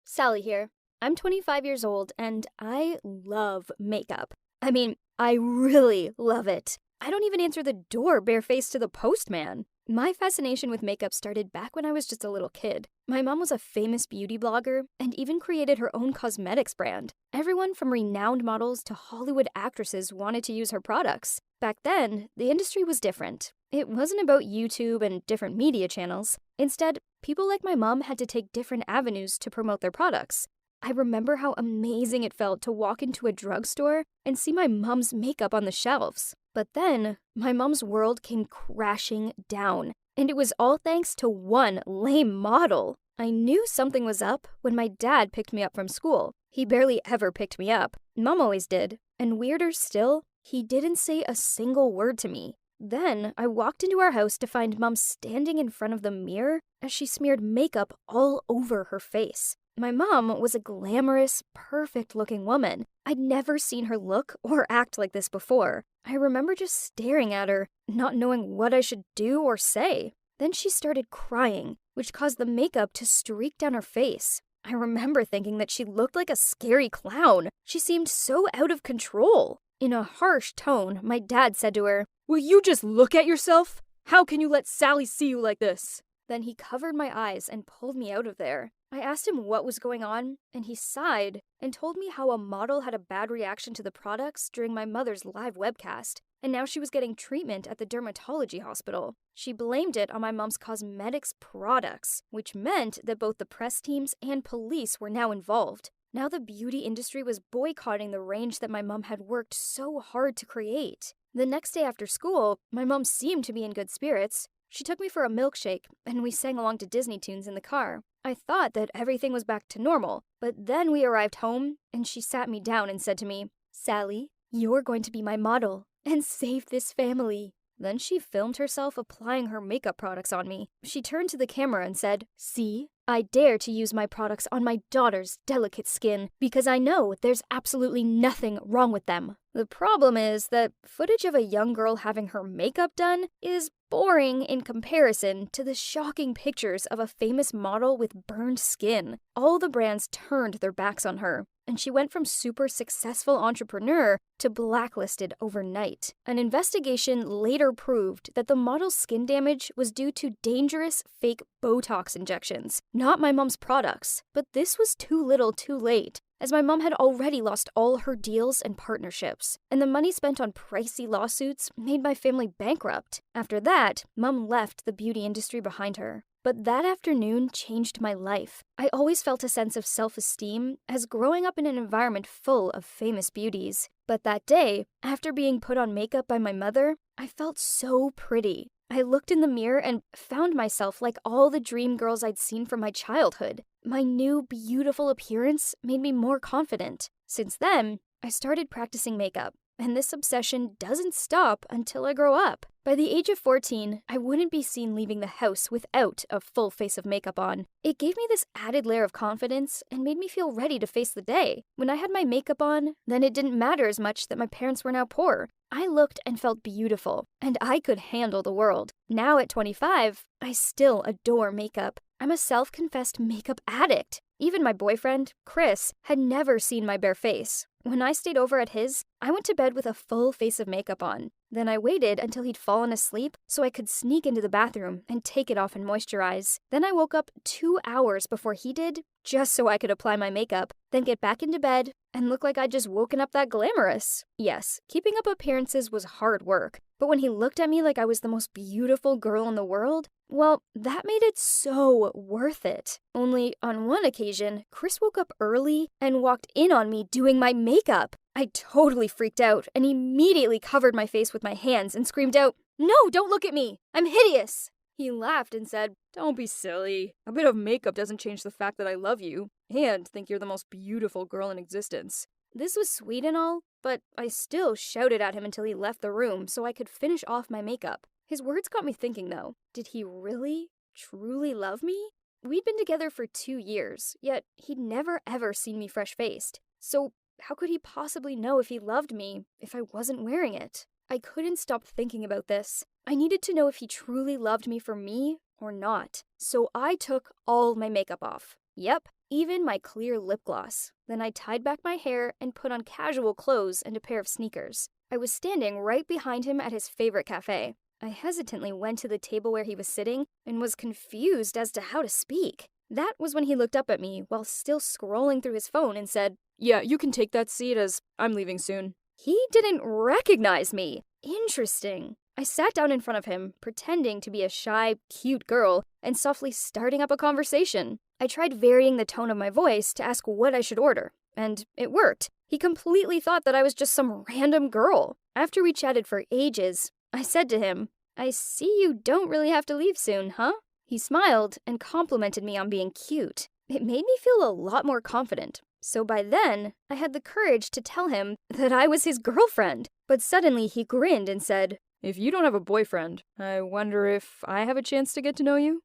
Sally here. I'm 25 years old and I love makeup. I really love it. I don't even answer the door barefaced to the postman. My fascination with makeup started back when I was just a little kid. My mom was a famous beauty blogger and even created her own cosmetics brand. Everyone from renowned models to Hollywood actresses wanted to use her products. Back then, the industry was different. It wasn't about YouTube and different media channels. Instead, people like my mom had to take different avenues to promote their products. I remember how amazing it felt to walk into a drugstore and see my mom's makeup on the shelves. But then, my mom's world came crashing down, and it was all thanks to one lame model. I knew something was up when my dad picked me up from school. He barely ever picked me up. Mom always did. And weirder still, he didn't say a single word to me. Then, I walked into our house to find Mom standing in front of the mirror as she smeared makeup all over her face. My mom was a glamorous, perfect-looking woman. I'd never seen her look or act like this before. I remember just staring at her, not knowing what I should do or say. Then she started crying, which caused the makeup to streak down her face. I remember thinking that she looked like a scary clown. She seemed so out of control. In a harsh tone, my dad said to her, "Will you just look at yourself? How can you let Sally see you like this?" Then he covered my eyes and pulled me out of there. I asked him what was going on, and he sighed and told me how a model had a bad reaction to the products during my mother's live webcast, and now she was getting treatment at the dermatology hospital. She blamed it on my mom's cosmetics products, which meant that both the press teams and police were now involved. Now the beauty industry was boycotting the range that my mom had worked so hard to create. The next day after school, my mom seemed to be in good spirits. She took me for a milkshake, and we sang along to Disney tunes in the car. I thought that everything was back to normal, but then we arrived home, and she sat me down and said to me, "Sally, you're going to be my model and save this family." Then she filmed herself applying her makeup products on me. She turned to the camera and said, "See, I dare to use my products on my daughter's delicate skin because I know there's absolutely nothing wrong with them." The problem is that footage of a young girl having her makeup done is boring in comparison to the shocking pictures of a famous model with burned skin. All the brands turned their backs on her, and she went from super successful entrepreneur to blacklisted overnight. An investigation later proved that the model's skin damage was due to dangerous fake Botox injections, not my mom's products. But this was too little too late, as my mom had already lost all her deals and partnerships, and the money spent on pricey lawsuits made my family bankrupt. After that, Mom left the beauty industry behind her. But that afternoon changed my life. I always felt a sense of self-esteem as growing up in an environment full of famous beauties. But that day, after being put on makeup by my mother, I felt so pretty. I looked in the mirror and found myself like all the dream girls I'd seen from my childhood. My new, beautiful appearance made me more confident. Since then, I started practicing makeup, and this obsession doesn't stop until I grow up. By the age of 14, I wouldn't be seen leaving the house without a full face of makeup on. It gave me this added layer of confidence and made me feel ready to face the day. When I had my makeup on, then it didn't matter as much that my parents were now poor. I looked and felt beautiful, and I could handle the world. Now at 25, I still adore makeup. I'm a self-confessed makeup addict. Even my boyfriend, Chris, had never seen my bare face. When I stayed over at his, I went to bed with a full face of makeup on. Then I waited until he'd fallen asleep so I could sneak into the bathroom and take it off and moisturize. Then I woke up 2 hours before he did, just so I could apply my makeup, then get back into bed and look like I'd just woken up that glamorous. Yes, keeping up appearances was hard work, but when he looked at me like I was the most beautiful girl in the world, well, that made it so worth it. Only on one occasion, Chris woke up early and walked in on me doing my makeup. I totally freaked out and immediately covered my face with my hands and screamed out, "No, don't look at me! I'm hideous!" He laughed and said, "Don't be silly. A bit of makeup doesn't change the fact that I love you and think you're the most beautiful girl in existence." This was sweet and all, but I still shouted at him until he left the room so I could finish off my makeup. His words got me thinking though, did he really, truly love me? We'd been together for 2 years, yet he'd never ever seen me fresh-faced. So how could he possibly know if he loved me if I wasn't wearing it? I couldn't stop thinking about this. I needed to know if he truly loved me for me or not. So I took all my makeup off. Yep, even my clear lip gloss. Then I tied back my hair and put on casual clothes and a pair of sneakers. I was standing right behind him at his favorite cafe. I hesitantly went to the table where he was sitting and was confused as to how to speak. That was when he looked up at me while still scrolling through his phone and said, "Yeah, you can take that seat as I'm leaving soon." He didn't recognize me. Interesting. I sat down in front of him, pretending to be a shy, cute girl, and softly starting up a conversation. I tried varying the tone of my voice to ask what I should order, and it worked. He completely thought that I was just some random girl. After we chatted for ages, I said to him, "I see you don't really have to leave soon, huh?" He smiled and complimented me on being cute. It made me feel a lot more confident. So by then, I had the courage to tell him that I was his girlfriend. But suddenly he grinned and said, "If you don't have a boyfriend, I wonder if I have a chance to get to know you?"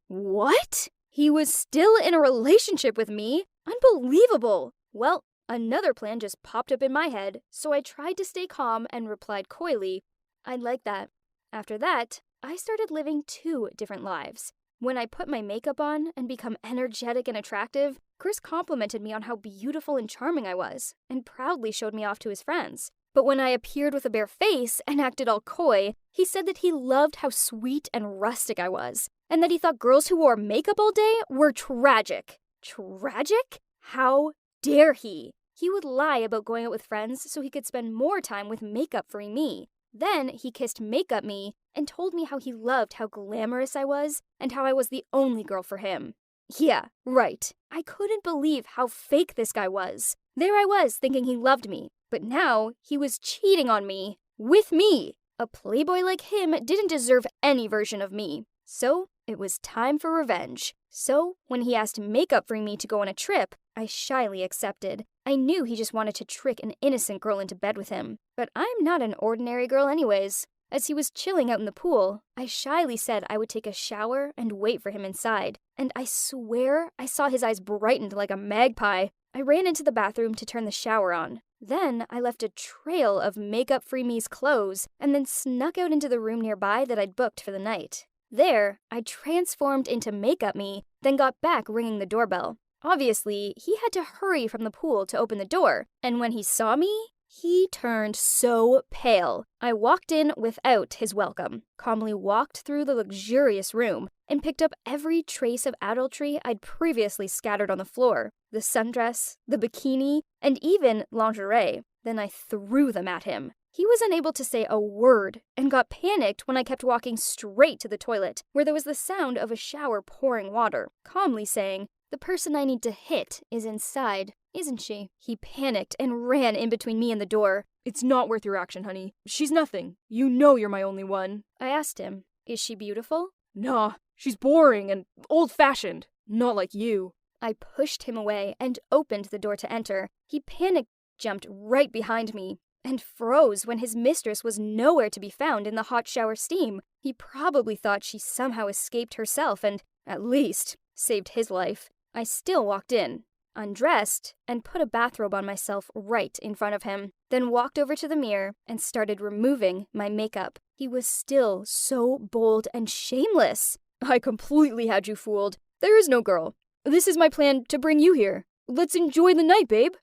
"What? He was still in a relationship with me? Unbelievable!" Well, another plan just popped up in my head, so I tried to stay calm and replied coyly, "I'd like that." After that, I started living 2 different lives. When I put my makeup on and become energetic and attractive, Chris complimented me on how beautiful and charming I was, and proudly showed me off to his friends. But when I appeared with a bare face and acted all coy, he said that he loved how sweet and rustic I was, and that he thought girls who wore makeup all day were tragic. Tragic? How dare he? He would lie about going out with friends so he could spend more time with makeup-free me. Then he kissed makeup me and told me how he loved how glamorous I was and how I was the only girl for him. Yeah, right. I couldn't believe how fake this guy was. There I was thinking he loved me, but now he was cheating on me. With me! A playboy like him didn't deserve any version of me. So it was time for revenge. So when he asked makeup-free me to go on a trip, I shyly accepted. I knew he just wanted to trick an innocent girl into bed with him. But I'm not an ordinary girl anyways. As he was chilling out in the pool, I shyly said I would take a shower and wait for him inside. And I swear I saw his eyes brightened like a magpie. I ran into the bathroom to turn the shower on. Then I left a trail of makeup-free me's clothes and then snuck out into the room nearby that I'd booked for the night. There, I transformed into makeup me, then got back ringing the doorbell. Obviously, he had to hurry from the pool to open the door, and when he saw me, he turned so pale. I walked in without his welcome, calmly walked through the luxurious room, and picked up every trace of adultery I'd previously scattered on the floor. The sundress, the bikini, and even lingerie. Then I threw them at him. He was unable to say a word and got panicked when I kept walking straight to the toilet, where there was the sound of a shower pouring water, calmly saying, "The person I need to hit is inside, isn't she?" He panicked and ran in between me and the door. "It's not worth your action, honey. She's nothing. You know you're my only one." I asked him, "Is she beautiful?" "Nah, she's boring and old-fashioned. Not like you." I pushed him away and opened the door to enter. He panic-jumped right behind me and froze when his mistress was nowhere to be found in the hot shower steam. He probably thought she somehow escaped herself and, at least, saved his life. I still walked in, undressed, and put a bathrobe on myself right in front of him, then walked over to the mirror and started removing my makeup. He was still so bold and shameless. "I completely had you fooled. There is no girl. This is my plan to bring you here. Let's enjoy the night, babe."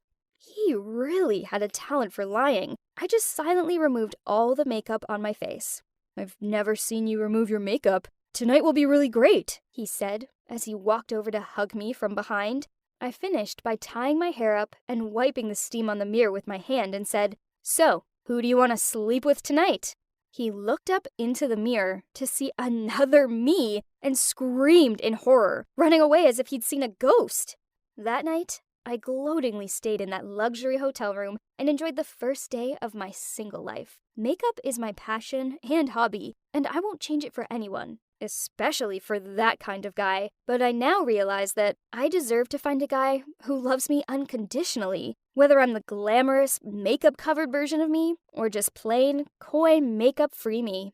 He really had a talent for lying. I just silently removed all the makeup on my face. "I've never seen you remove your makeup. Tonight will be really great," he said as he walked over to hug me from behind. I finished by tying my hair up and wiping the steam on the mirror with my hand and said, "So, who do you want to sleep with tonight?" He looked up into the mirror to see another me and screamed in horror, running away as if he'd seen a ghost. That night, I gloatingly stayed in that luxury hotel room and enjoyed the first day of my single life. Makeup is my passion and hobby, and I won't change it for anyone, especially for that kind of guy. But I now realize that I deserve to find a guy who loves me unconditionally, whether I'm the glamorous, makeup-covered version of me or just plain, coy, makeup-free me.